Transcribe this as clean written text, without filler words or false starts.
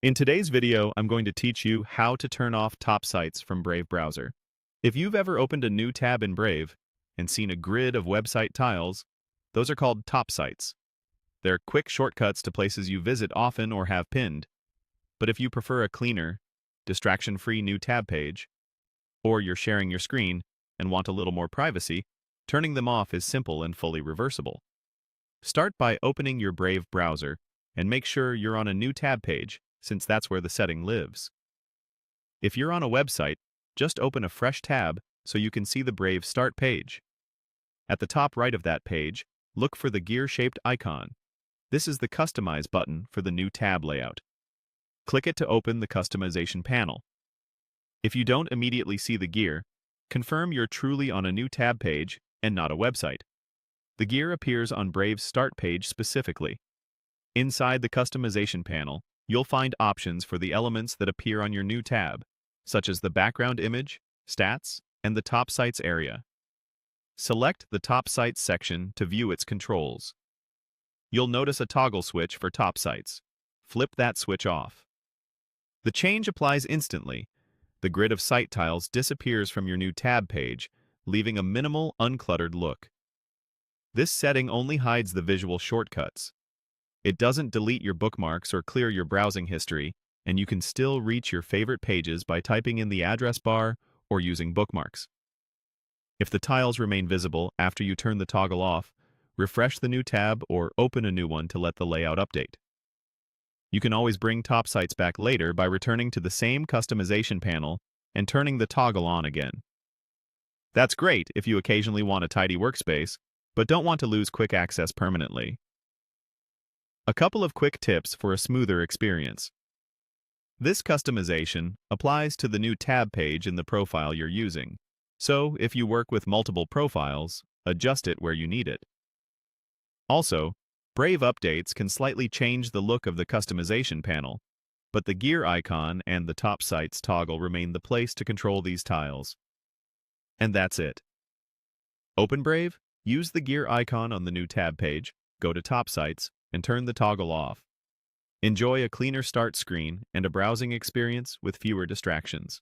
In today's video, I'm going to teach you how to turn off top sites from Brave browser. If you've ever opened a new tab in Brave and seen a grid of website tiles, those are called top sites. They're quick shortcuts to places you visit often or have pinned. But if you prefer a cleaner, distraction-free new tab page, or you're sharing your screen and want a little more privacy, turning them off is simple and fully reversible. Start by opening your Brave browser and make sure you're on a new tab page, since that's where the setting lives. If you're on a website, just open a fresh tab so you can see the Brave Start page. At the top right of that page, look for the gear-shaped icon. This is the Customize button for the new tab layout. Click it to open the customization panel. If you don't immediately see the gear, confirm you're truly on a new tab page and not a website. The gear appears on Brave's Start page specifically. Inside the customization panel, you'll find options for the elements that appear on your new tab, such as the background image, stats, and the top sites area. Select the top sites section to view its controls. You'll notice a toggle switch for top sites. Flip that switch off. The change applies instantly. The grid of site tiles disappears from your new tab page, leaving a minimal, uncluttered look. This setting only hides the visual shortcuts. It doesn't delete your bookmarks or clear your browsing history, and you can still reach your favorite pages by typing in the address bar or using bookmarks. If the tiles remain visible after you turn the toggle off, refresh the new tab or open a new one to let the layout update. You can always bring top sites back later by returning to the same customization panel and turning the toggle on again. That's great if you occasionally want a tidy workspace, but don't want to lose quick access permanently. A couple of quick tips for a smoother experience. This customization applies to the new tab page in the profile you're using, so if you work with multiple profiles, adjust it where you need it. Also, Brave updates can slightly change the look of the customization panel, but the gear icon and the top sites toggle remain the place to control these tiles. And that's it. Open Brave, use the gear icon on the new tab page, go to top sites, and turn the toggle off. Enjoy a cleaner start screen and a browsing experience with fewer distractions.